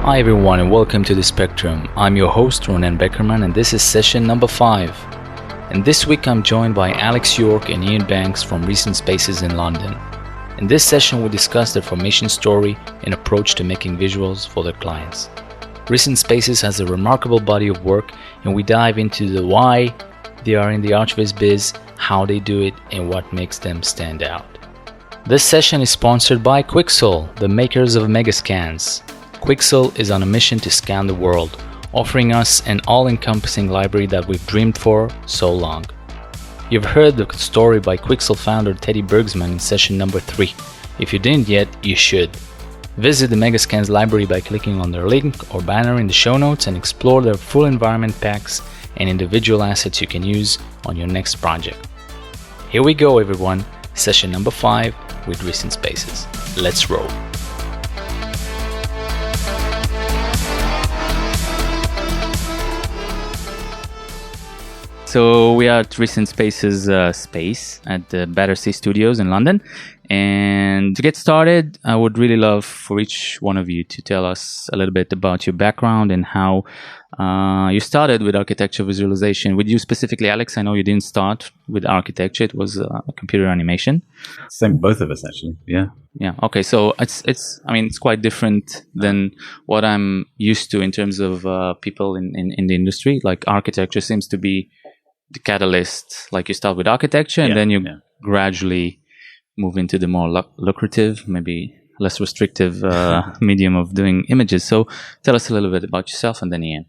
Hi everyone and welcome to The Spectrum. I'm your host Ronan Beckerman and this is session number 5. And this week I'm joined by Alex York and Iain Banks from Recent Spaces in London. In this session we discuss their formation story and approach to making visuals for their clients. Recent Spaces has a remarkable body of work and we dive into the why they are in the Archviz biz, how they do it and what makes them stand out. This session is sponsored by Quixel, the makers of Megascans. Quixel is on a mission to scan the world, offering us an all-encompassing library that we've dreamed for so long. You've heard the story by Quixel founder Teddy Bergsman in session number 3. If you didn't yet, you should. Visit the Megascans library by clicking on their link or banner in the show notes and explore their full environment packs and individual assets you can use on your next project. Here we go everyone, session number 5 with Recent Spaces. Let's roll. So we are at Recent Spaces space at the Battersea Studios in London. And to get started, I would really love for each one of you to tell us a little bit about your background and how you started with architecture visualization. With you specifically, Alex, I know you didn't start with architecture. It was computer animation. Same, both of us actually. Yeah. Yeah. Okay. So it's quite different than what I'm used to in terms of people in the industry. Like architecture seems to be the catalyst. Like you start with architecture and then you gradually move into the more lucrative, maybe less restrictive medium of doing images. So tell us a little bit about yourself and then Iain.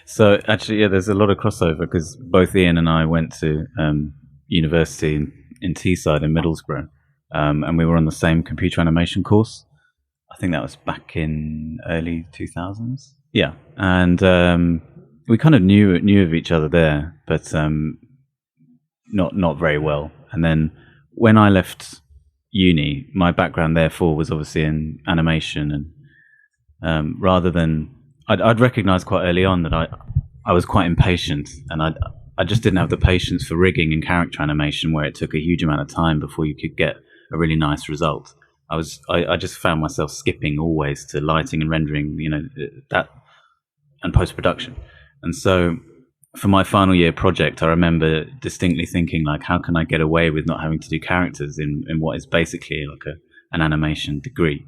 So actually, there's a lot of crossover because both Iain and I went to university in Teesside in Middlesbrough, and we were on the same computer animation course. I think that was back in early 2000s. Yeah, and we kind of knew of each other there, but not very well. And then when I left uni, my background therefore was obviously in animation, and rather than I'd recognized quite early on that I was quite impatient, and I just didn't have the patience for rigging and character animation where it took a huge amount of time before you could get a really nice result. I just found myself skipping always to lighting and rendering, that, and post-production. And so for my final year project, I remember distinctly thinking, like, how can I get away with not having to do characters in what is basically like an animation degree?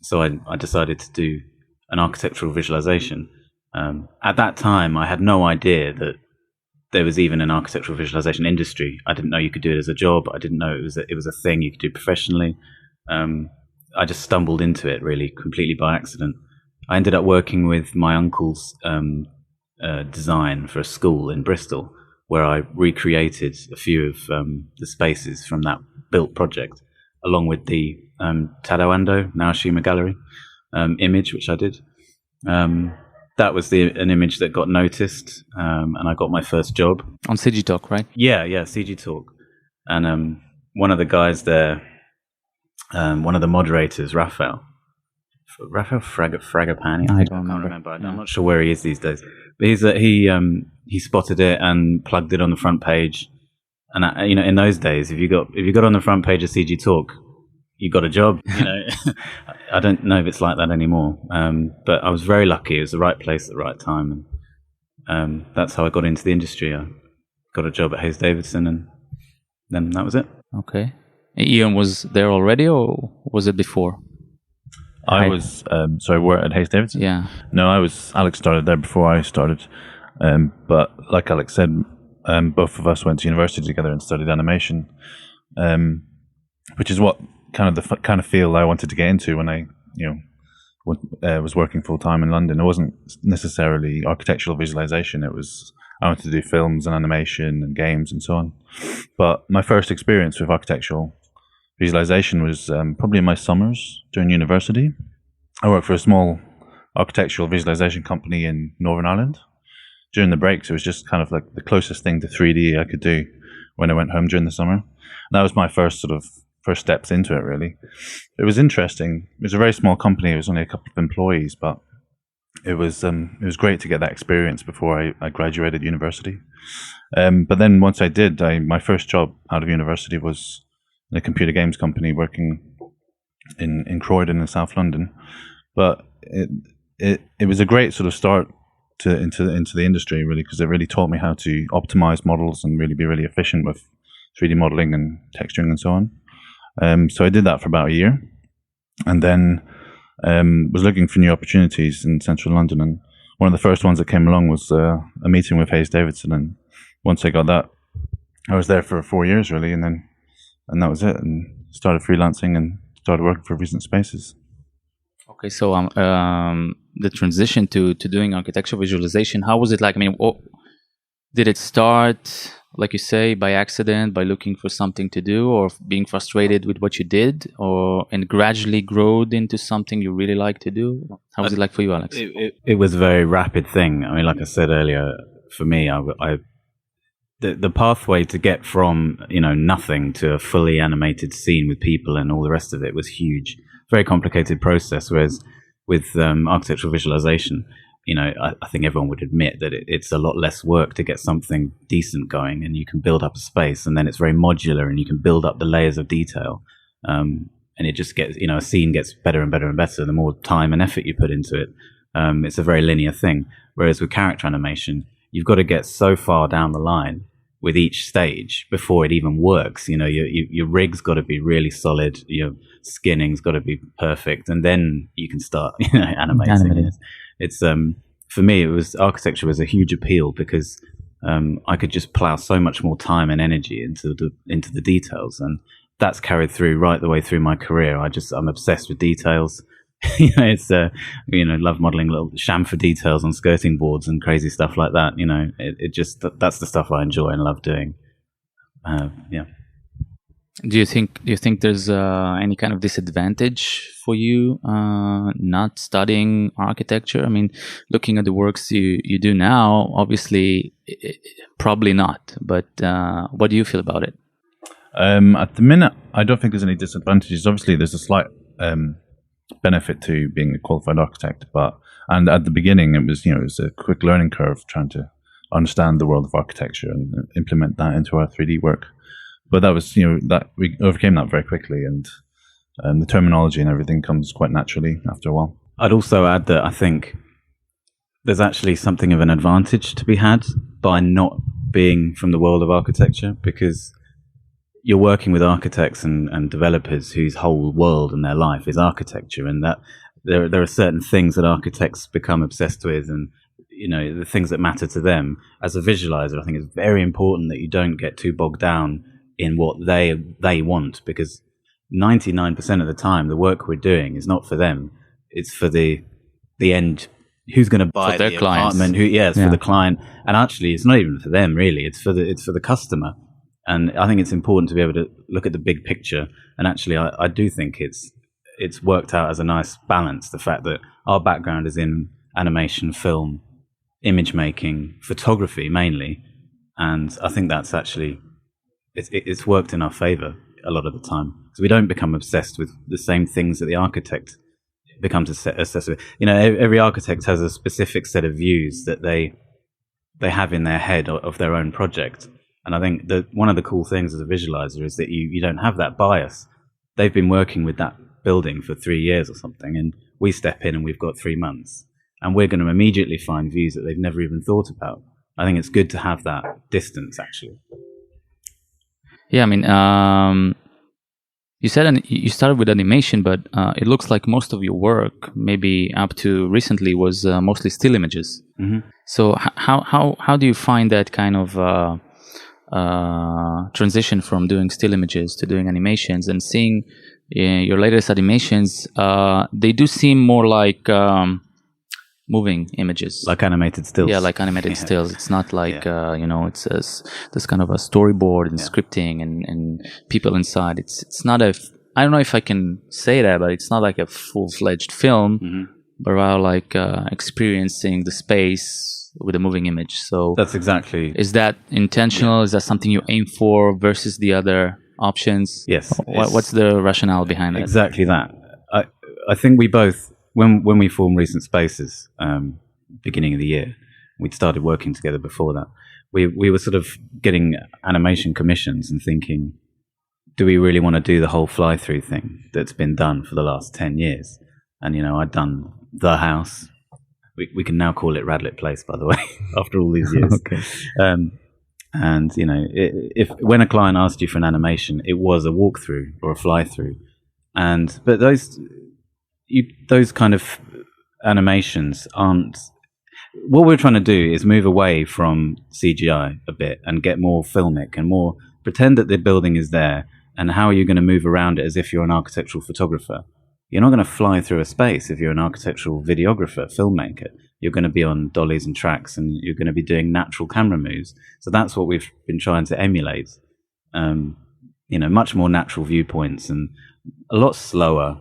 So I decided to do an architectural visualization. At that time, I had no idea that there was even an architectural visualization industry. I didn't know you could do it as a job. I didn't know it was a thing you could do professionally. I just stumbled into it really completely by accident. I ended up working with my uncle's design for a school in Bristol, where I recreated a few of the spaces from that built project, along with the Tadao Ando, Naoshima Gallery image, which I did. That was an image that got noticed, and I got my first job. On CG Talk, right? Yeah, CG Talk. And one of the guys there, one of the moderators, Raphael Fragapani. I can't remember. I'm not sure where he is these days. But he spotted it and plugged it on the front page. And in those days, if you got on the front page of CG Talk, you got a job. I don't know if it's like that anymore. But I was very lucky. It was the right place at the right time, and that's how I got into the industry. I got a job at Hayes Davidson, and then that was it. Okay. Iain was there already, or was it before? I was, we're at Hayes Davidson? Yeah. No, Alex started there before I started. But like Alex said, both of us went to university together and studied animation, which is what kind of field I wanted to get into when I, was working full time in London. It wasn't necessarily architectural visualization. I wanted to do films and animation and games and so on. But my first experience with architectural visualization was probably in my summers during university. I worked for a small architectural visualization company in Northern Ireland. During the breaks, it was just kind of like the closest thing to 3D I could do when I went home during the summer. And that was my first steps into it, really. It was interesting. It was a very small company. It was only a couple of employees, but it was great to get that experience before I graduated university. But then once I did, my first job out of university was in a computer games company working in Croydon in South London. But it was a great sort of start into the industry, really, because it really taught me how to optimize models and really be really efficient with 3D modeling and texturing and so on. So I did that for about a year, and then was looking for new opportunities in central London. And one of the first ones that came along was a meeting with Hayes Davidson. And once I got that, I was there for 4 years, really, and that was it. And started freelancing and started working for Recent Spaces. Okay, so the transition to doing architecture visualization, how was it like? I mean, did it start, like you say, by accident, by looking for something to do, or being frustrated with what you did, and gradually growed into something you really like to do? How was it like for you, Alex? It was a very rapid thing. I mean, like I said earlier, for me, the pathway to get from nothing to a fully animated scene with people and all the rest of it was huge. Very complicated process. Whereas with architectural visualization, I think everyone would admit that it's a lot less work to get something decent going, and you can build up a space, and then it's very modular, and you can build up the layers of detail, and it just gets a scene gets better and better and better the more time and effort you put into it. It's a very linear thing. Whereas with character animation, you've got to get so far down the line with each stage before it even works. Your rig's got to be really solid, your skinning's got to be perfect, and then you can start animating. It's for me, architecture was a huge appeal because I could just plow so much more time and energy into the details, and that's carried through right the way through my career. I'm obsessed with details. It's love modeling little chamfer details on skirting boards and crazy stuff like that. That's the stuff I enjoy and love doing. Do you think there's any kind of disadvantage for you not studying architecture? I mean, looking at the works you do now, obviously, probably not. But what do you feel about it? At the minute, I don't think there's any disadvantages. Obviously, there's a slight benefit to being a qualified architect, and at the beginning, it was a quick learning curve trying to understand the world of architecture and implement that into our 3D work. But that was, that we overcame that very quickly, and the terminology and everything comes quite naturally after a while. I'd also add that I think there's actually something of an advantage to be had by not being from the world of architecture, because you're working with architects and developers whose whole world and their life is architecture, and that there are certain things that architects become obsessed with, and the things that matter to them. As a visualizer, I think it's very important that you don't get too bogged down in what they want, because 99% of the time the work we're doing is not for them, it's for the end, who's going to buy the apartment, for the client. And actually it's not even for them really, it's for the customer. And I think it's important to be able to look at the big picture, and actually I do think it's worked out as a nice balance, the fact that our background is in animation, film, image making, photography mainly, and I think that's actually it's worked in our favor a lot of the time. So we don't become obsessed with the same things that the architect becomes obsessed with. Every architect has a specific set of views that they have in their head of their own project. And I think that one of the cool things as a visualizer is that you don't have that bias. They've been working with that building for 3 years or something, and we step in and we've got 3 months, and we're going to immediately find views that they've never even thought about. I think it's good to have that distance, actually. Yeah, I mean, you said you started with animation, but it looks like most of your work, maybe up to recently, was mostly still images. Mm-hmm. So how do you find that kind of transition from doing still images to doing animations? And seeing your latest animations, they do seem more like moving images, like animated stills. Yeah, like animated stills. It's not like it says there's kind of a storyboard and scripting and people inside. It's not I don't know if I can say that, but it's not like a full-fledged film, but rather like experiencing the space with a moving image. So that's exactly. Is that intentional? Is that something you aim for versus the other options? Yes. What's the rationale behind that? Exactly that. I think we both, when we formed Recent Spaces, beginning of the year, we'd started working together before that. We were sort of getting animation commissions and thinking, do we really want to do the whole fly-through thing that's been done for the last 10 years? And, I'd done The House. We can now call it Radlett Place, by the way, after all these years. Okay. And, if when a client asked you for an animation, it was a walkthrough or a fly-through. But those kind of animations aren't... What we're trying to do is move away from CGI a bit and get more filmic and more pretend that the building is there, and how are you going to move around it as if you're an architectural photographer? You're not going to fly through a space if you're an architectural videographer, filmmaker. You're going to be on dollies and tracks, and you're going to be doing natural camera moves. So that's what we've been trying to emulate. Much more natural viewpoints and a lot slower.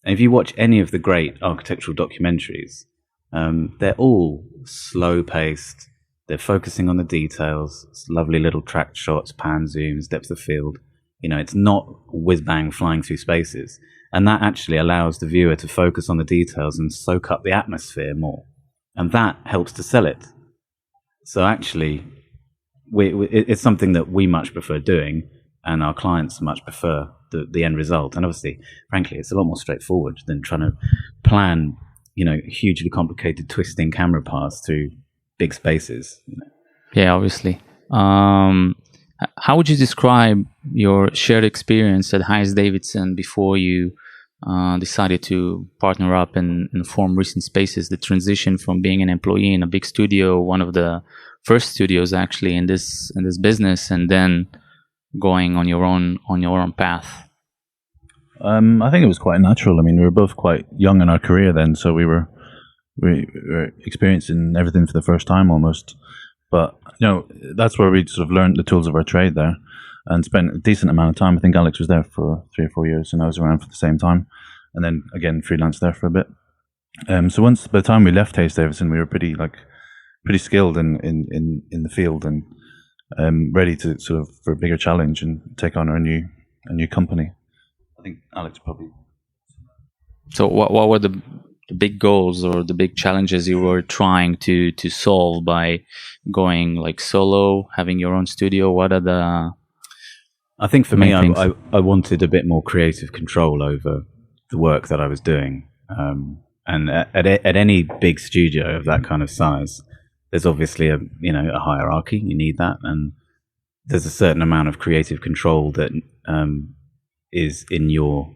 And if you watch any of the great architectural documentaries, they're all slow-paced. They're focusing on the details. It's lovely little tracked shots, pan zooms, depth of field. It's not whiz-bang flying through spaces. And that actually allows the viewer to focus on the details and soak up the atmosphere more. And that helps to sell it. So actually, it's something that we much prefer doing, and our clients much prefer the end result. And obviously, frankly, it's a lot more straightforward than trying to plan, hugely complicated twisting camera paths through big spaces. Yeah, obviously. How would you describe your shared experience at Hayes Davidson before you decided to partner up and form Recent Spaces? The transition from being an employee in a big studio, one of the first studios actually in this business, and then going on your own path. I think it was quite natural. I mean, we were both quite young in our career then, so we were experiencing everything for the first time almost. But that's where we sort of learned the tools of our trade there, and spent a decent amount of time. I think Alex was there for 3 or 4 years, and I was around for the same time, and then again freelance there for a bit. So once by the time we left Hayes Davidson, we were pretty skilled in the field and ready to sort of for a bigger challenge and take on a new company. I think Alex probably. So what were the big goals or the big challenges you were trying to solve by going like solo, having your own studio? What are the... I think for me, I wanted a bit more creative control over the work that I was doing. And at any big studio of that kind of size, there's obviously a hierarchy. You need that, and there's a certain amount of creative control that is in your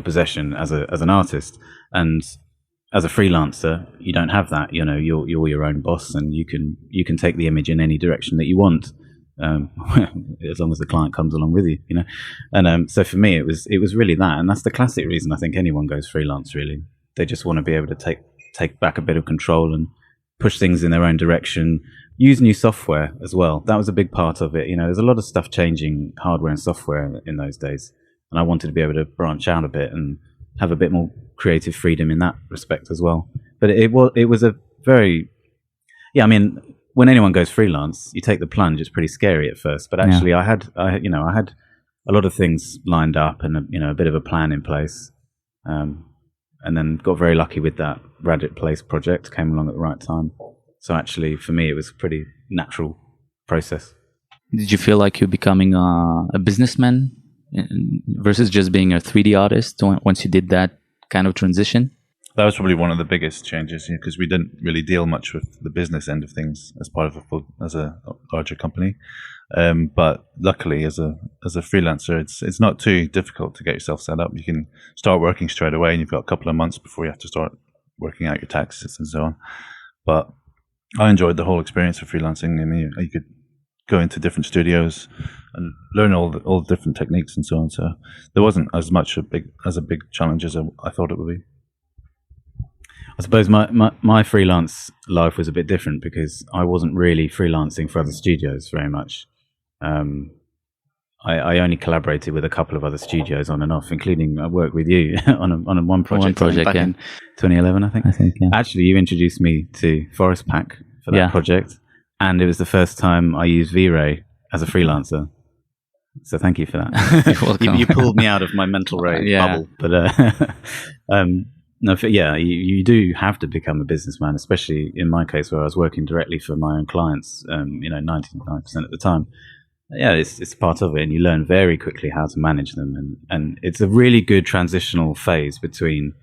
possession as an artist. And as a freelancer, you don't have that. You're your own boss, and you can take the image in any direction that you want, as long as the client comes along with you. And so for me, it was really that, and that's the classic reason I think anyone goes freelance. Really, they just want to be able to take back a bit of control and push things in their own direction. Use new software as well. That was a big part of it. There's a lot of stuff changing, hardware and software in those days, and I wanted to be able to branch out a bit and have a bit more creative freedom in that respect as well. But it was a very, I mean, when anyone goes freelance, you take the plunge. It's pretty scary at first, but actually, I had a lot of things lined up and a bit of a plan in place, and then got very lucky with that Radlett Place project. Came along at the right time. So actually, for me, it was a pretty natural process. Did you feel like you're becoming a businessman versus just being a 3D artist once you did that kind of transition? That was probably one of the biggest changes, because we didn't really deal much with the business end of things as part of as a larger company. But luckily, as a freelancer, it's not too difficult to get yourself set up. You can start working straight away, and you've got a couple of months before you have to start working out your taxes and so on. But I enjoyed the whole experience of freelancing. I mean, you could go into different studios and learn all the different techniques and so on. So there wasn't as much a big challenge as I thought it would be. I suppose my freelance life was a bit different because I wasn't really freelancing for other studios very much. I only collaborated with a couple of other studios on and off, including I worked with you on one project back in 2011, I think. Yeah. Actually, you introduced me to Forest Pack for that project, and it was the first time I used V-Ray as a freelancer. So thank you for that. you pulled me out of my mental ray bubble. But no, you do have to become a businessman, especially in my case where I was working directly for my own clients. 99% of the time. Yeah, it's part of it, and you learn very quickly how to manage them, and it's a really good transitional phase between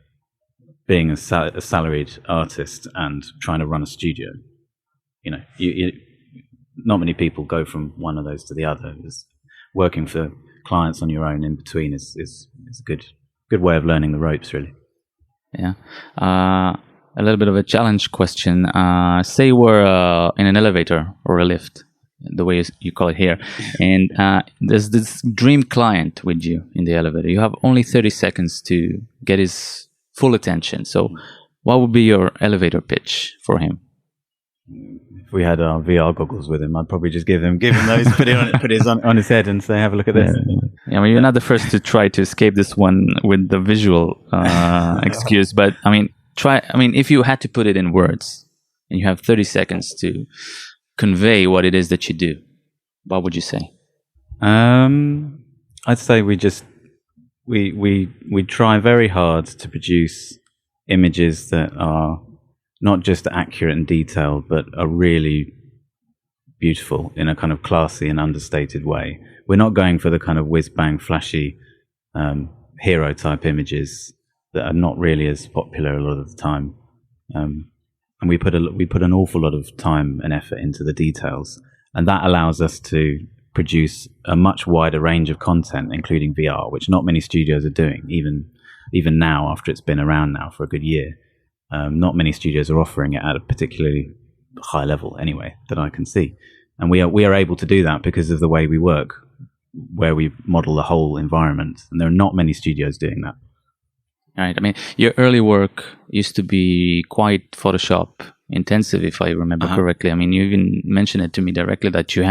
being a salaried artist and trying to run a studio. You know, not many people go from one of those to the other. Working for clients on your own in between is a good way of learning the ropes, really. Yeah. A little bit of a challenge question. Say we're in an elevator or a lift, the way you call it here, and there's this dream client with you in the elevator. You have only 30 seconds to get his full attention. So what would be your elevator pitch for him? If we had our VR goggles with him, I'd probably just give him those, put it on his head and say, have a look at this. Yeah, I mean, you're not the first to try to escape this one with the visual excuse, but I mean, if you had to put it in words and you have 30 seconds to convey what it is that you do, what would you say? I'd say we try very hard to produce images that are not just accurate and detailed, but are really beautiful in a kind of classy and understated way. We're not going for the kind of whiz-bang, flashy hero type images that are not really as popular a lot of the time. And we put an awful lot of time and effort into the details, and that allows us to produce a much wider range of content, including VR, which not many studios are doing, even now after it's been around now for a good year. Not many studios are offering it at a particularly high level, anyway, that I can see. And we are able to do that because of the way we work, where we model the whole environment. And there are not many studios doing that. Right. I mean, your early work used to be quite Photoshop intensive, if I remember correctly. I mean, you even mentioned it to me directly that you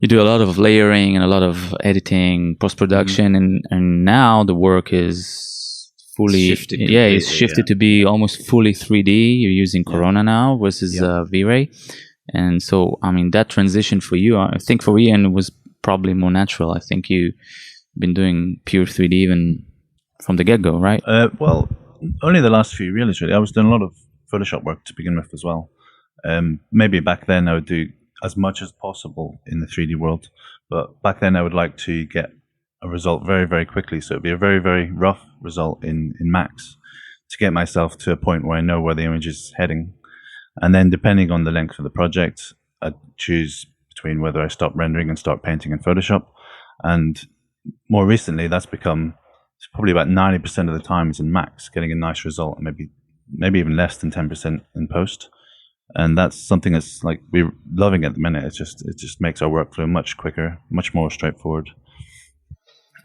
do a lot of layering and a lot of editing, post-production, and now the work is fully shifted to be almost fully 3D. You're using Corona now versus V-Ray. And so, I mean, that transition for you, I think for Iain was probably more natural. I think you've been doing pure 3D even from the get-go, right? Well, only the last few years, really. I was doing a lot of Photoshop work to begin with as well. Maybe back then I would do as much as possible in the 3D world, but back then I would like to get a result very, very quickly. So it'd be a very, very rough result in Max to get myself to a point where I know where the image is heading. And then depending on the length of the project, I'd choose between whether I stop rendering and start painting in Photoshop. And more recently, that's become probably about 90% of the time is in Max, getting a nice result, and maybe even less than 10% in post. And that's something that's like we're loving at the minute. It just makes our workflow much quicker, much more straightforward.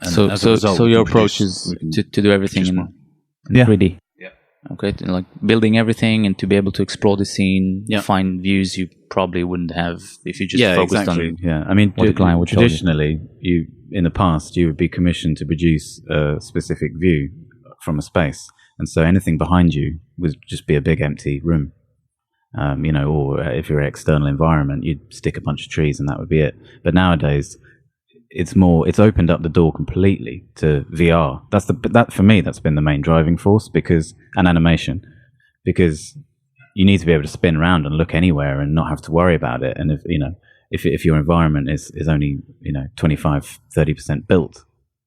And so your approach is to do everything in 3D. Yeah. Okay, like building everything and to be able to explore the scene, find views you probably wouldn't have if you just focused on. Yeah, I mean, what the client would traditionally, in the past, you would be commissioned to produce a specific view from a space, and so anything behind you would just be a big empty room. Or if you're an external environment, you'd stick a bunch of trees and that would be it. But nowadays, it's opened up the door completely to VR. That for me, that's been the main driving force, and animation, because you need to be able to spin around and look anywhere and not have to worry about it. And if your environment is only 25-30% built,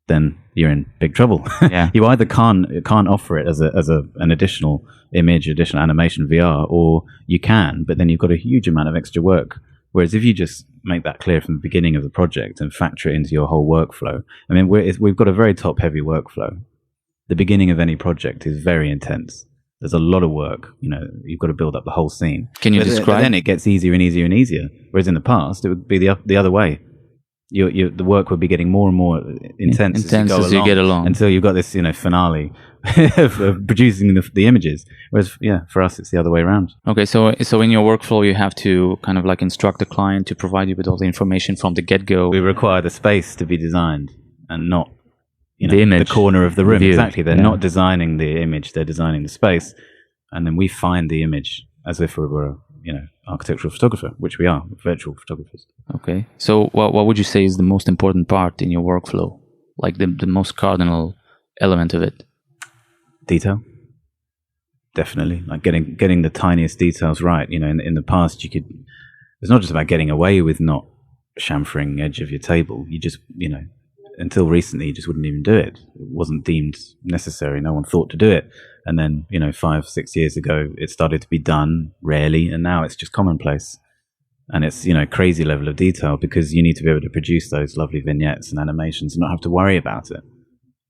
then you're in big trouble. Yeah. You either can't offer it as an additional image, additional animation VR, or you can, but then you've got a huge amount of extra work. Whereas if you just make that clear from the beginning of the project and factor it into your whole workflow, I mean, we've got a very top-heavy workflow. The beginning of any project is very intense. There's a lot of work. You've got to build up the whole scene. Can you describe? But then it gets easier and easier and easier. Whereas in the past, it would be the other way. The work would be getting more and more intense as you get along until you've got this finale of producing the images. Whereas for us it's the other way around. Okay, so in your workflow you have to kind of like instruct the client to provide you with all the information from the get-go. We require the space to be designed and not the image, the corner of the room. View. Exactly, they're not designing the image, they're designing the space, and then we find the image as if we were architectural photographer, which we are, virtual photographers. Okay. So what would you say is the most important part in your workflow? Like the most cardinal element of it? Detail. Definitely. Like getting the tiniest details right. In the past it's not just about getting away with not chamfering the edge of your table. You just, until recently, you just wouldn't even do it. It wasn't deemed necessary. No one thought to do it. And then, 5-6 years ago, it started to be done rarely, and now it's just commonplace. And it's, crazy level of detail, because you need to be able to produce those lovely vignettes and animations and not have to worry about it.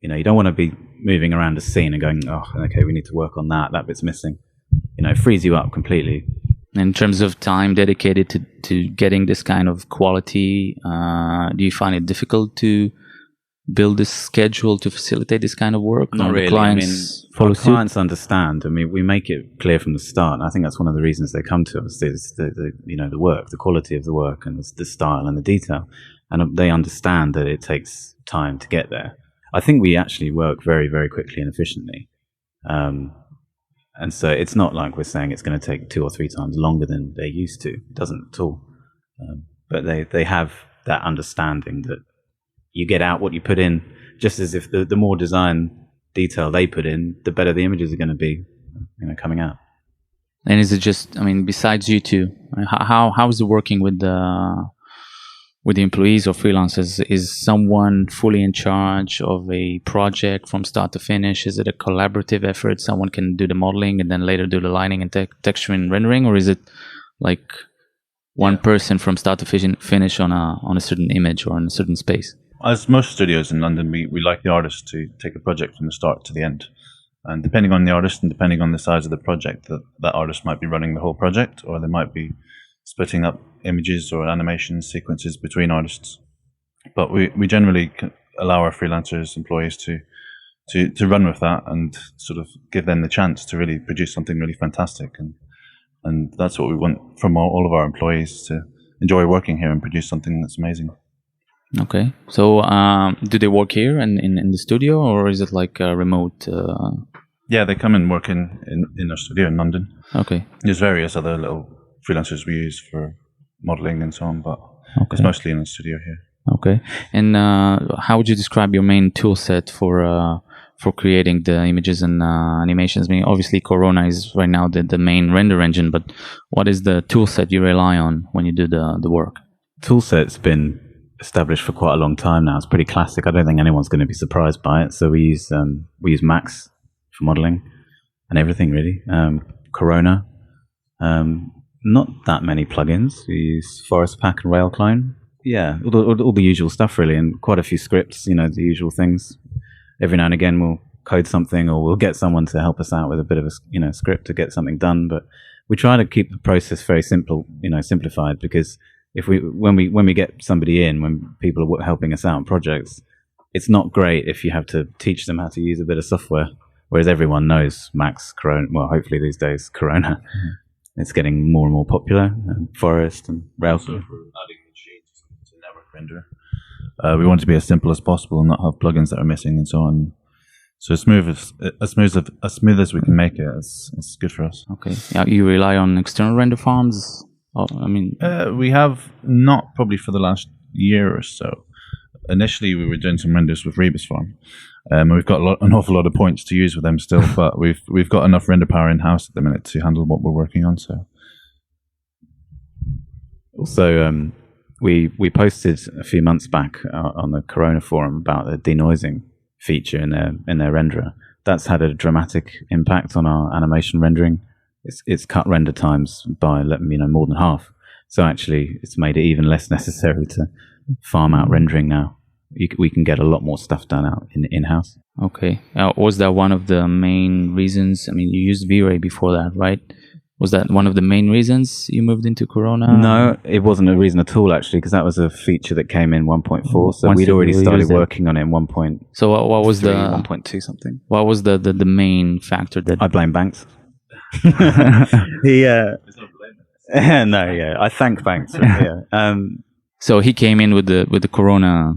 You don't want to be moving around a scene and going, oh, okay, we need to work on that bit's missing. It frees you up completely. In terms of time dedicated to getting this kind of quality, do you find it difficult to build this schedule to facilitate this kind of work? Not really. Our clients understand. We make it clear from the start. And I think that's one of the reasons they come to us is the work, the quality of the work, and the style and the detail. And they understand that it takes time to get there. I think we actually work very, very quickly and efficiently. And so it's not like we're saying it's going to take 2 or 3 times longer than they're used to. It doesn't at all. But they have that understanding that you get out what you put in, just as if the more design detail they put in, the better the images are going to be, coming out. And is it just, besides you two, how is it working with the employees or freelancers? Is someone fully in charge of a project from start to finish? Is it a collaborative effort? Someone can do the modeling and then later do the lighting and texture and rendering, or is it like one person from start to finish on a certain image or in a certain space? As most studios in London, we like the artist to take a project from the start to the end. And depending on the artist and depending on the size of the project, that artist might be running the whole project, or they might be splitting up images or animation sequences between artists. But we generally allow our freelancers, employees to run with that and sort of give them the chance to really produce something really fantastic. And that's what we want from all of our employees, to enjoy working here and produce something that's amazing. Okay. So do they work here in the studio, or is it like a remote? Yeah, they come and work in our studio in London. Okay. There's various other little freelancers we use for modeling and so on, but it's mostly in the studio here. Okay. And how would you describe your main tool set for creating the images and animations? Obviously Corona is right now the main render engine, but what is the tool set you rely on when you do the work? Tool set's been established for quite a long time now. It's pretty classic. I don't think anyone's going to be surprised by it. So we use Max for modeling and everything really. Corona. Not that many plugins. We use Forest Pack and Railclone. Yeah, all the usual stuff really, and quite a few scripts, the usual things. Every now and again we'll code something, or we'll get someone to help us out with a bit of a script to get something done. But we try to keep the process very simple, simplified, because when we get somebody in, when people are helping us out on projects, it's not great if you have to teach them how to use a bit of software, whereas everyone knows Max, Corona, well, hopefully these days, Corona. Mm-hmm. It's getting more and more popular, and Forest and Railclone. For adding machines to network render, we want it to be as simple as possible and not have plugins that are missing and so on. So as smooth as we can make it, it's good for us. Okay. Yeah, you rely on external render farms? We have not, probably for the last year or so. Initially, we were doing some renders with Rebus Farm. We've got an awful lot of points to use with them still, but we've got enough render power in house at the minute to handle what we're working on. So, also, we posted a few months back on the Corona forum about the denoising feature in their renderer. That's had a dramatic impact on our animation rendering. It's cut render times by more than half. So actually, it's made it even less necessary to farm out rendering now. We can get a lot more stuff done out in-house. Okay. Was that one of the main reasons? You used V-Ray before that, right? Was that one of the main reasons you moved into Corona? No, it wasn't a reason at all, actually, because that was a feature that came in 1.4. So we'd already started working on it in 1.3, So what was 1.2 something. What was the main factor that... I blame Banks. I thank Banks. So he came in with the Corona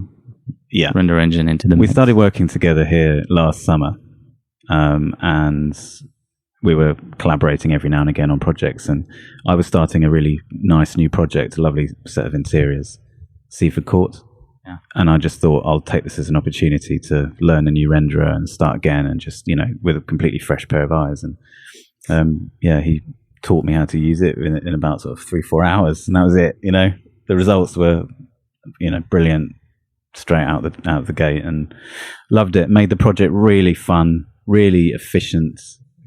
render engine into the mix. We started working together here last summer, and we were collaborating every now and again on projects, and I was starting a really nice new project, a lovely set of interiors, Seaford Court. Yeah. And I just thought I'll take this as an opportunity to learn a new renderer and start again, and just, with a completely fresh pair of eyes. And he taught me how to use it in about sort of 3-4 hours, and that was it. The results were, brilliant, straight out of the gate, and loved it. Made the project really fun, really efficient.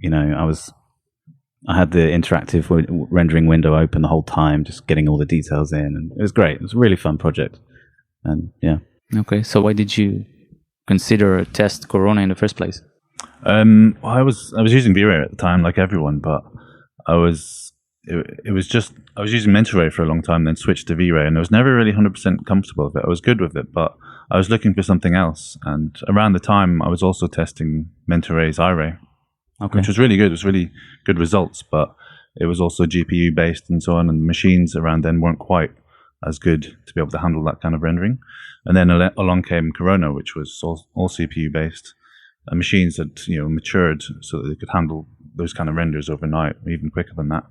I had the interactive rendering window open the whole time, just getting all the details in, and it was great. It was a really fun project, and yeah. Okay, so why did you consider test Corona in the first place? Well, I was using V-Ray at the time, like everyone, but I was using Mentor for a long time, then switched to V-Ray, and I was never really 100% comfortable with it. I was good with it, but I was looking for something else. And around the time, I was also testing Mentor's iRay, which was really good. It was really good results, but it was also GPU based and so on, and the machines around then weren't quite as good to be able to handle that kind of rendering. And then along came Corona, which was all CPU based. Machines had matured so that they could handle those kind of renders overnight, even quicker than that.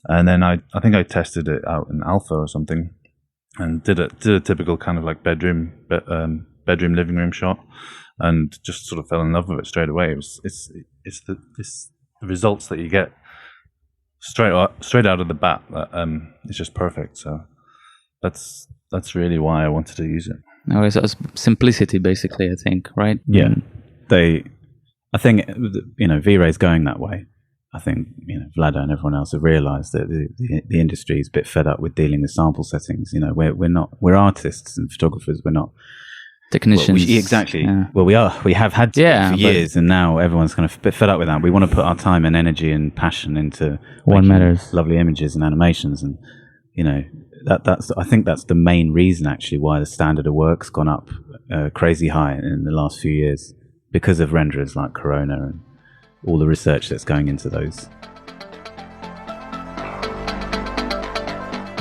And then I think I tested it out in alpha or something, and did a typical kind of like bedroom living room shot, and just sort of fell in love with it straight away. It's the results that you get straight out of the bat that it's just perfect. So that's really why I wanted to use it. No, it's simplicity, basically, I think, right? Yeah. I think V-Ray's going that way. I think Vlado and everyone else have realised that the industry is a bit fed up with dealing with sample settings. We're artists and photographers. We're not technicians. Exactly. Yeah. Well, we are. We have had to for years, and now everyone's kind of a bit fed up with that. We want to put our time and energy and passion into what matters. Lovely images and animations, and I think that's the main reason actually why the standard of work's gone up crazy high in the last few years, because of renderers like Corona and all the research that's going into those.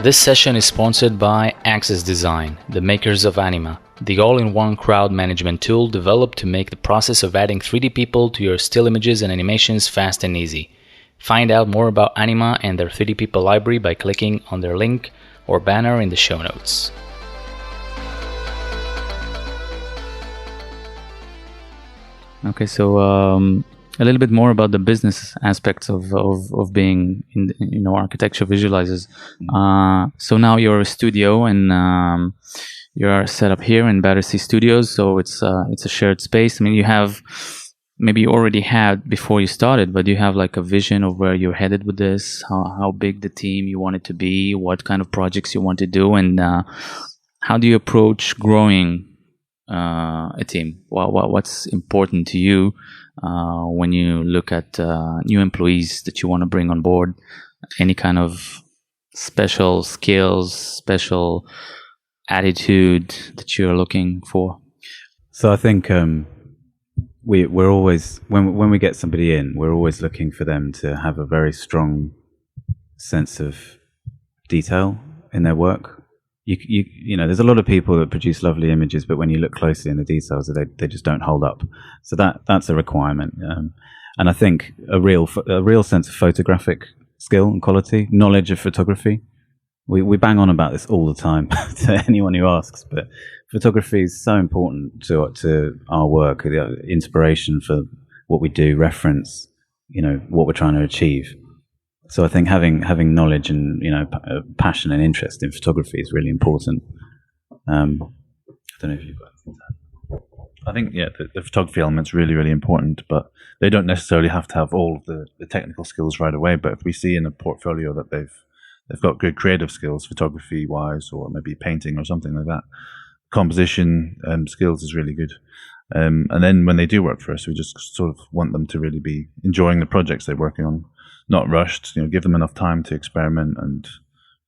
This session is sponsored by Access Design, the makers of Anima, the all-in-one crowd management tool developed to make the process of adding 3D people to your still images and animations fast and easy. Find out more about Anima and their 3D people library by clicking on their link or banner in the show notes. Okay, so a little bit more about the business aspects of being in architecture visualizers. So now you're a studio, and you're set up here in Battersea Studios. So it's a shared space. I mean, maybe you already had before you started, but you have like a vision of where you're headed with this, how big the team you want it to be, what kind of projects you want to do, and how do you approach growing a team? What's important to you when you look at new employees that you want to bring on board? Any kind of special skills, special attitude that you're looking for? So I think we're always, when we get somebody in, we're always looking for them to have a very strong sense of detail in their work. There's a lot of people that produce lovely images, but when you look closely in the details, they just don't hold up. So that's a requirement. And I think a real sense of photographic skill and quality, knowledge of photography. We bang on about this all the time to anyone who asks, but photography is so important to our work, the inspiration for what we do, reference, what we're trying to achieve. So I think having knowledge and passion and interest in photography is really important. I don't know if you've got anything to add. I think the photography element's really, really important, but they don't necessarily have to have all of the technical skills right away. But if we see in a portfolio that they've got good creative skills, photography wise, or maybe painting or something like that, composition skills is really good. And then when they do work for us, we just sort of want them to really be enjoying the projects they're working on. Not rushed, give them enough time to experiment and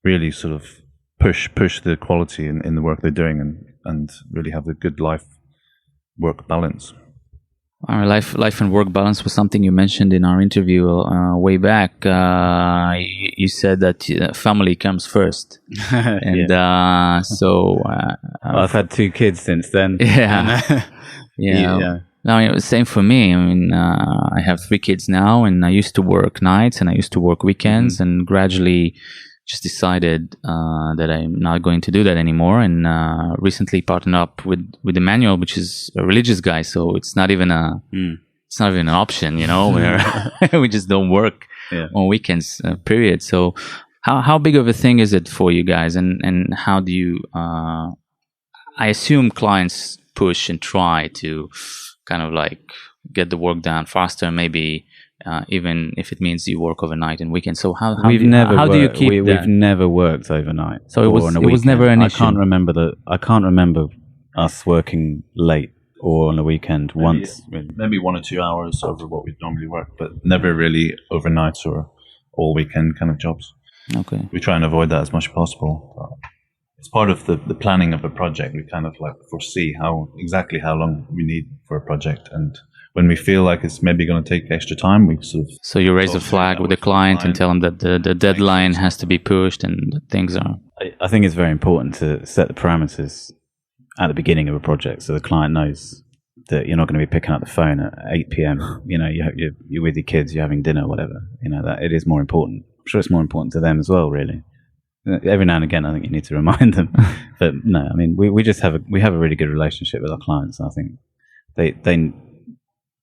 really sort of push the quality in the work they're doing and really have a good life-work balance. Our life and work balance was something you mentioned in our interview way back. You said that family comes first, and so I've had 2 kids since then. Yeah, yeah. No, same for me. I mean, I have 3 kids now, and I used to work nights and I used to work weekends, and gradually just decided that I'm not going to do that anymore. And recently partnered up with Emmanuel, which is a religious guy, so it's not even it's not even an option, where we just don't work on weekends. Period. So, how big of a thing is it for you guys, and how do you I assume clients push and try to kind of like get the work done faster, maybe even if it means you work overnight and weekends. So how do you keep that? We've never worked overnight. So it was never an issue. I can't remember us working late or on a weekend once. Maybe 1 or 2 hours over what we'd normally work, but never really overnights or all weekend kind of jobs. Okay. We try and avoid that as much as possible. It's part of the planning of a project. We kind of like foresee exactly how long we need for a project, and when we feel like it's maybe going to take extra time, we sort of... So you raise a flag with the client and tell them that the deadline has to be pushed and that things are... I think it's very important to set the parameters at the beginning of a project so the client knows that you're not going to be picking up the phone at 8 p.m. You know, you're with your kids, you're having dinner, whatever. You know, that it is more important. I'm sure it's more important to them as well, really. Every now and again, I think you need to remind them. But no, I mean, we just have a really good relationship with our clients. I think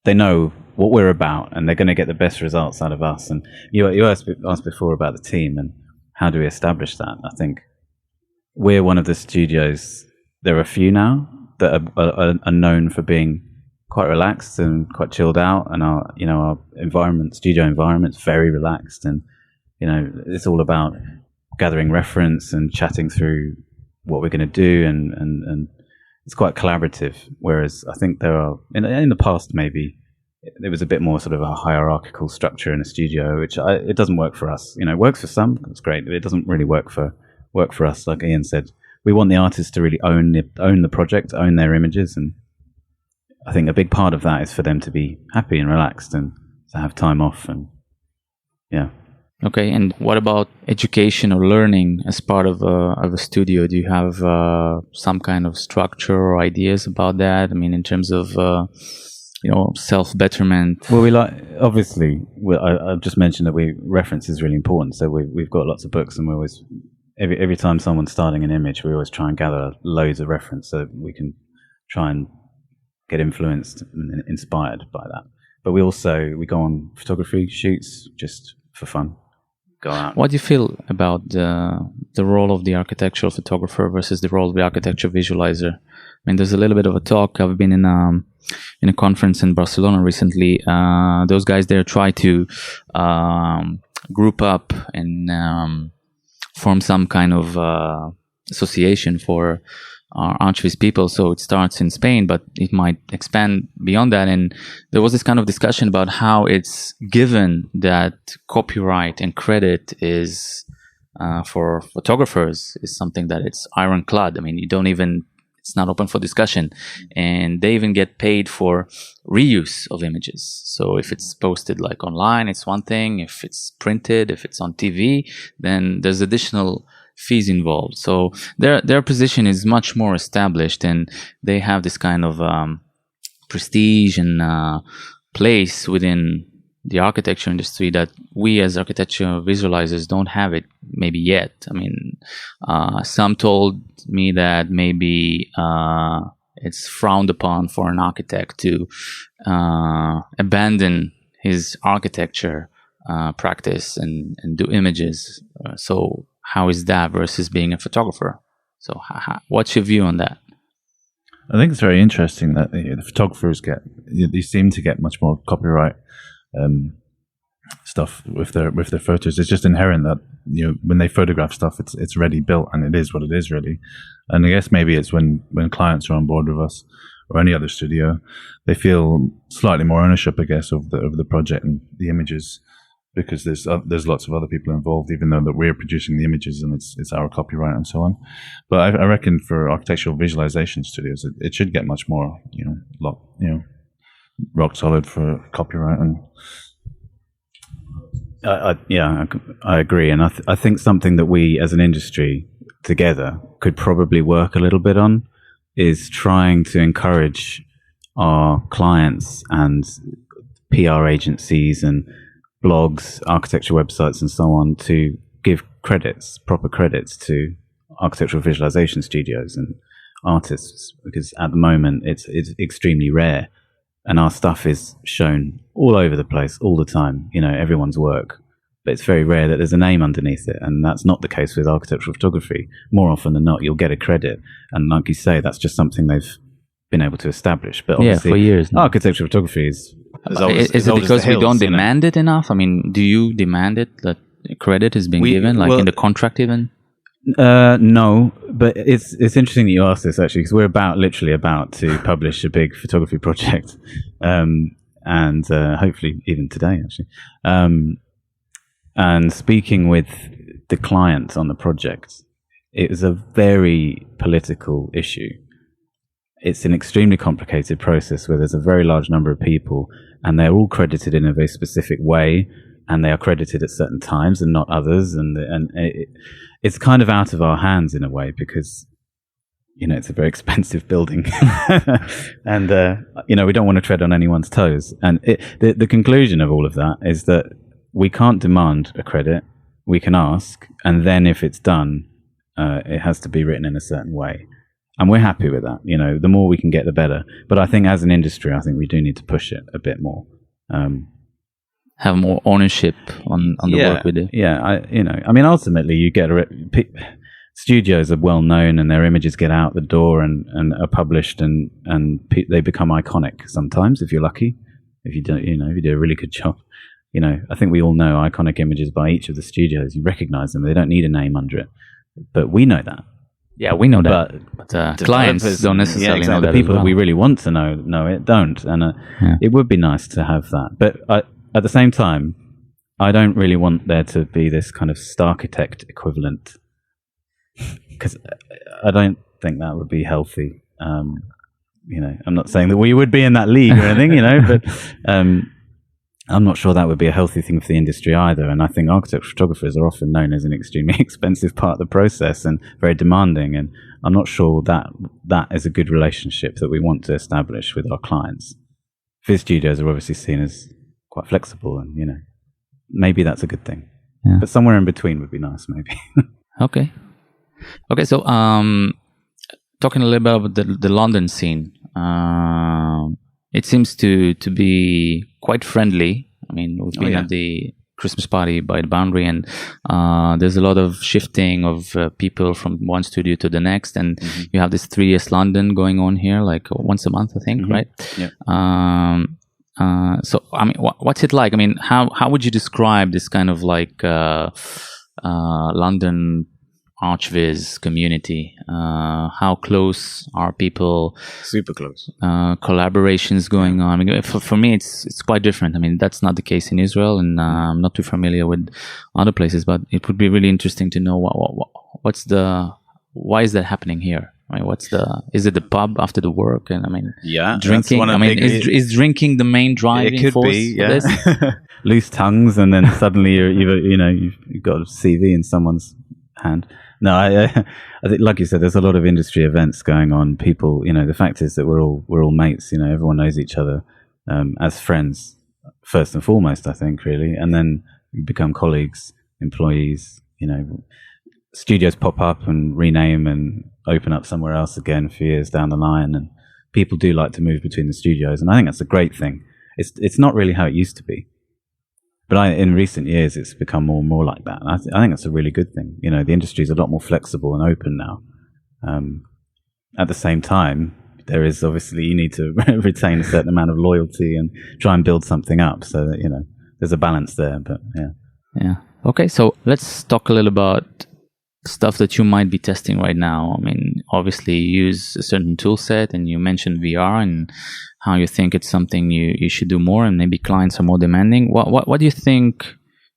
they know what we're about, and they're going to get the best results out of us. And you asked before about the team and how do we establish that. I think we're one of the studios. There are a few now that are known for being quite relaxed and quite chilled out, and our studio environment's very relaxed, and it's all about gathering reference and chatting through what we're going to do, and it's quite collaborative. Whereas I think there are in the past, maybe there was a bit more sort of a hierarchical structure in a studio, which it doesn't work for us. It works for some, it's great, but it doesn't really work for us. Like Iain said, we want the artists to really own the project, own their images, and I think a big part of that is for them to be happy and relaxed and to have time off, and yeah. Okay, and what about education or learning as part of a studio? Do you have some kind of structure or ideas about that? I mean, in terms of self-betterment. Well, obviously, I've just mentioned that reference is really important. So we've got lots of books, and we always every time someone's starting an image, we always try and gather loads of reference so that we can try and get influenced and inspired by that. But we go on photography shoots just for fun. Go out. What do you feel about the role of the architectural photographer versus the role of the architecture visualizer? I mean, there's a little bit of a talk. I've been in a conference in Barcelona recently. Those guys there try to group up and form some kind of association for Archviz people. So it starts in Spain, but it might expand beyond that. And there was this kind of discussion about how it's given that copyright and credit is for photographers is something that it's ironclad. I mean, it's not open for discussion, and they even get paid for reuse of images. So if it's posted like online, it's one thing. If it's printed, if it's on TV, then there's additional fees involved. So their position is much more established, and they have this kind of prestige and place within the architecture industry that we as architecture visualizers don't have it maybe yet. I mean, some told me that maybe it's frowned upon for an architect to abandon his architecture practice and do images. So how is that versus being a photographer? So what's your view on that? I think it's very interesting that the photographers they seem to get much more copyright stuff with their photos. It's just inherent that when they photograph stuff, it's ready built, and it is what it is really. And I guess maybe it's when clients are on board with us or any other studio, they feel slightly more ownership, I guess, of the project and the images, because there's lots of other people involved, even though that we're producing the images and it's our copyright and so on. But I reckon for architectural visualization studios, it should get much more rock solid for copyright. And I agree, and I think something that we as an industry together could probably work a little bit on is trying to encourage our clients and PR agencies and blogs, architecture websites and so on to give proper credits to architectural visualization studios and artists, because at the moment it's extremely rare. And our stuff is shown all over the place, all the time. Everyone's work but it's very rare that there's a name underneath it, and that's not the case with architectural photography. More often than not, you'll get a credit, and like you say, that's just something they've been able to establish. But obviously, for years now. architectural photography is Is it because we don't demand it enough? I mean, do you demand it that credit is being given, like in the contract even? No, but it's interesting that you asked this actually, because we're literally about to publish a big photography project, and hopefully even today actually. And speaking with the client on the project, it was a very political issue. It's an extremely complicated process where there's a very large number of people, and they're all credited in a very specific way, and they are credited at certain times and not others, and it's kind of out of our hands in a way, because it's a very expensive building, and we don't want to tread on anyone's toes. And the conclusion of all of that is that we can't demand a credit. We can ask, and then if it's done, it has to be written in a certain way. And we're happy with that. The more we can get, the better. But I think as an industry, I think we do need to push it a bit more. Have more ownership on the work we do. Yeah, ultimately, you get studios are well known, and their images get out the door and are published, and they become iconic sometimes if you're lucky. If you don't, if you do a really good job. I think we all know iconic images by each of the studios. You recognize them. They don't need a name under it. But we know that. Yeah, we know that. But clients don't necessarily know that. The people that we really want to know it don't. And it would be nice to have that. But at the same time, I don't really want there to be this kind of Starchitect equivalent, because I don't think that would be healthy. I'm not saying that we would be in that league or anything, but I'm not sure that would be a healthy thing for the industry either. And I think architectural photographers are often known as an extremely expensive part of the process and very demanding. And I'm not sure that is a good relationship that we want to establish with our clients. Viz studios are obviously seen as quite flexible, and maybe that's a good thing. Yeah. But somewhere in between would be nice, maybe. Okay. So talking a little bit about the London scene. It seems to be quite friendly. I mean, we've been at the Christmas party by the Boundary, and there's a lot of shifting of people from one studio to the next, and you have this 3 years London going on here, like once a month, I think, right? Yeah. So, I mean, what's it like? I mean, how would you describe this kind of like London ArchViz community? How close are people? Super close. Collaborations going on. I mean, for me, it's quite different. I mean, that's not the case in Israel, and I'm not too familiar with other places. But it would be really interesting to know why is that happening here? I mean, is it the pub after the work? And I mean, drinking. I mean, is drinking the main driving force? It could be, yeah. Loose tongues, and then suddenly you've got a CV in someone's hand. No, I think, like you said, there's a lot of industry events going on. People, the fact is that we're all mates. Everyone knows each other as friends first and foremost, I think, really, and then we become colleagues, employees. Studios pop up and rename and open up somewhere else again a few years down the line, and people do like to move between the studios, and I think that's a great thing. It's not really how it used to be. But in recent years, it's become more and more like that. And I think that's a really good thing. The industry is a lot more flexible and open now. At the same time, there is obviously, you need to retain a certain amount of loyalty and try and build something up so that, there's a balance there. But yeah. Yeah. Okay. So let's talk a little about stuff that you might be testing right now. I mean, obviously you use a certain tool set, and you mentioned VR and how you think it's something you should do more, and maybe clients are more demanding. What do you think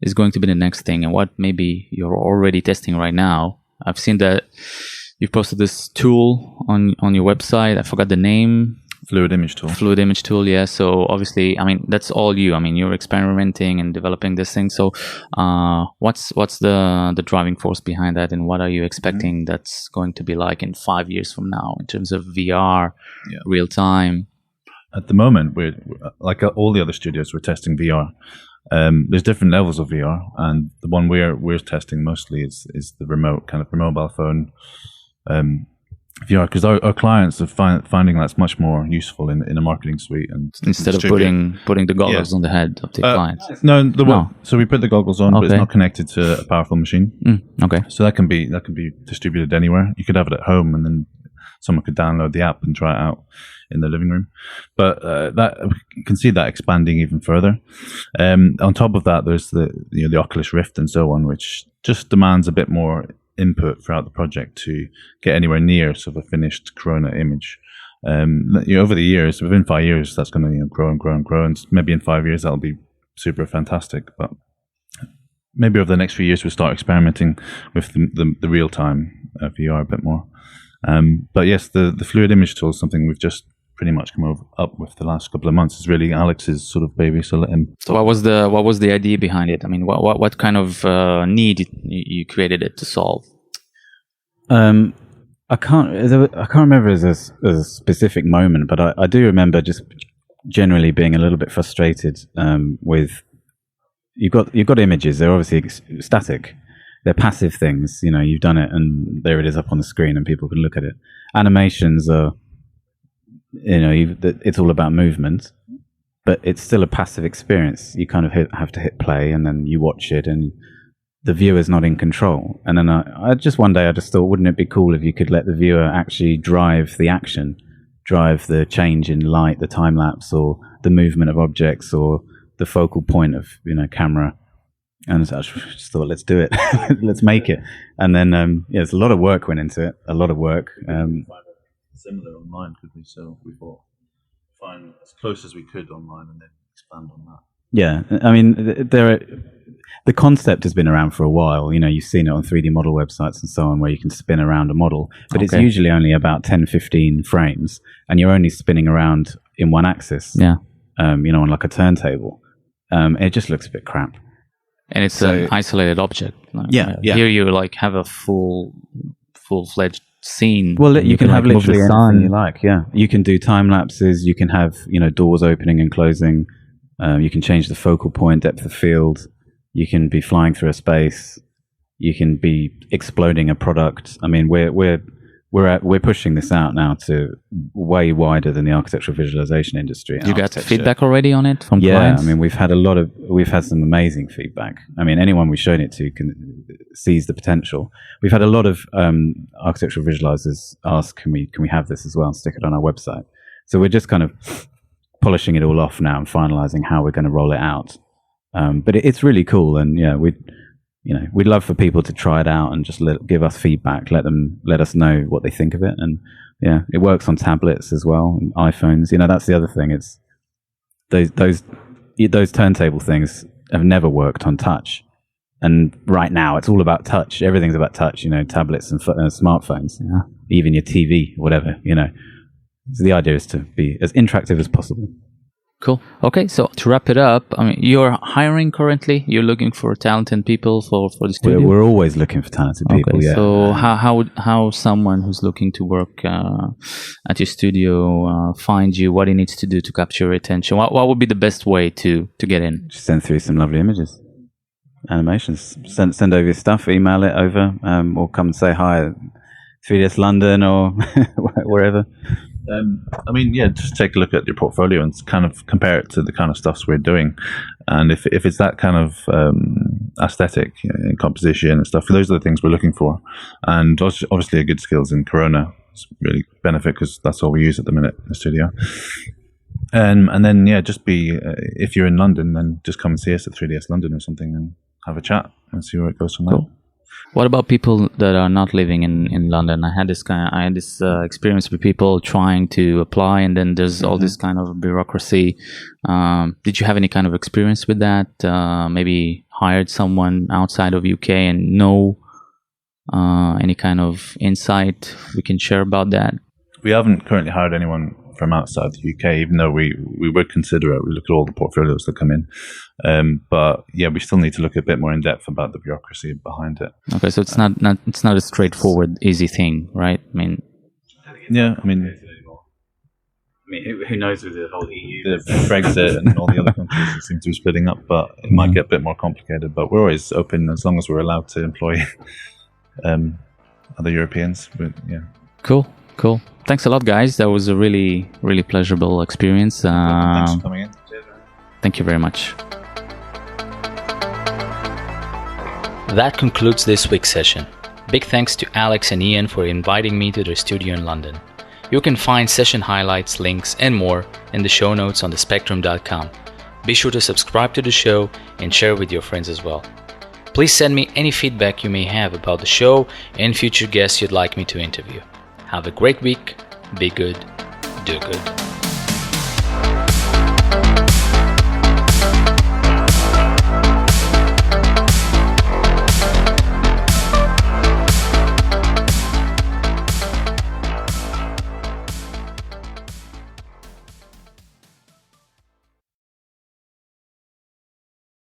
is going to be the next thing, and what maybe you're already testing right now? I've seen that you've posted this tool on your website. I forgot the name. Fluid image tool. Yeah. So obviously, I mean, that's all you. I mean, you're experimenting and developing this thing. So what's the driving force behind that, and what are you expecting that's going to be like in 5 years from now in terms of VR, real time? At the moment, we're like all the other studios, we're testing VR. There's different levels of VR, and the one we're testing mostly is the remote, kind of the mobile phone VR, because our clients are finding that's much more useful in a marketing suite, and Instead of putting the goggles on the head of the clients. So we put the goggles on, but it's not connected to a powerful machine. Okay. So that can be distributed anywhere. You could have it at home, and then someone could download the app and try it out in their living room. But that you can see that expanding even further. On top of that, there's the Oculus Rift and so on, which just demands a bit more input throughout the project to get anywhere near sort of a finished Corona image. Over the years, within 5 years, that's going to grow and grow and grow, and maybe in 5 years that'll be super fantastic. But maybe over the next few years we'll start experimenting with the real time VR a bit more. But yes, the fluid image tool is something we've just pretty much come up with the last couple of months. It's really Alex's sort of baby, so let him. So what was the idea behind it? I mean, what kind of need you created it to solve? I can't remember as a specific moment, but I do remember just generally being a little bit frustrated with you've got images. They're obviously static. They're passive things. You've done it, and there it is up on the screen, and people can look at it. Animations are, it's all about movement, but it's still a passive experience. You kind of have to hit play, and then you watch it, and the viewer's not in control. And then one day I just thought, wouldn't it be cool if you could let the viewer actually drive the action, drive the change in light, the time lapse, or the movement of objects, or the focal point of camera. And so I just thought, let's do it. Let's make it. And then there's a lot of work went into it. A lot of work. Similar online, could we? So we thought find as close as we could online and then expand on that. Yeah, I mean, the concept has been around for a while. You've seen it on 3D model websites and so on, where you can spin around a model, but it's usually only about 10, 15 frames, and you're only spinning around in one axis. Yeah, on like a turntable. It just looks a bit crap. And it's an isolated object. Yeah. Here you have a full-fledged scene. Well, you can have literally anything you like. Yeah, you can do time lapses. You can have doors opening and closing. You can change the focal point, depth of field. You can be flying through a space. You can be exploding a product. I mean, we're pushing this out now to way wider than the architectural visualization industry. You got feedback already on it from clients? I mean, we've had some amazing feedback. I mean, anyone we've shown it to sees the potential. We've had a lot of architectural visualizers ask, can we have this as well and stick it on our website? So we're just kind of polishing it all off now and finalizing how we're going to roll it out. But it's really cool, and we'd love for people to try it out and just give us feedback, let us know what they think of it. And it works on tablets as well, and iPhones. That's the other thing. It's those turntable things have never worked on touch, and right now it's all about touch. Everything's about touch. Tablets and smartphones, even your TV, whatever. So the idea is to be as interactive as possible. Cool. Okay, so to wrap it up, I mean, you're hiring currently. You're looking for talented people for the studio. We're always looking for talented people. Okay, yeah. So how someone who's looking to work at your studio find you? What he needs to do to capture your attention? What would be the best way to get in? Just send through some lovely images, animations. Send over your stuff. Email it over, or come and say hi at 3DS London or wherever. Just take a look at your portfolio and kind of compare it to the kind of stuffs we're doing. And if it's that kind of aesthetic and composition and stuff, those are the things we're looking for. And obviously a good skills in Corona is really benefit, because that's all we use at the minute in the studio. And then, just be, if you're in London, then just come and see us at 3DS London or something and have a chat and see where it goes from there. Cool. What about people that are not living in London? I had this experience with people trying to apply, and then there's all this kind of bureaucracy. Did you have any kind of experience with that? Maybe hired someone outside of UK and know any kind of insight we can share about that? We haven't currently hired anyone from outside the UK, even though we would consider it. We look at all the portfolios that come in. But we still need to look a bit more in depth about the bureaucracy behind it. Okay, so it's not a straightforward, easy thing, right? I mean, who knows with the whole EU, the Brexit and all the other countries that seem to be splitting up, but it might get a bit more complicated. But we're always open as long as we're allowed to employ other Europeans. Cool. Cool. Thanks a lot, guys. That was a really, really pleasurable experience. Thanks for coming in. Thank you very much. That concludes this week's session. Big thanks to Alex and Iain for inviting me to their studio in London. You can find session highlights, links, and more in the show notes on thespectrum.com. Be sure to subscribe to the show and share with your friends as well. Please send me any feedback you may have about the show and future guests you'd like me to interview. Have a great week. Be good. Do good.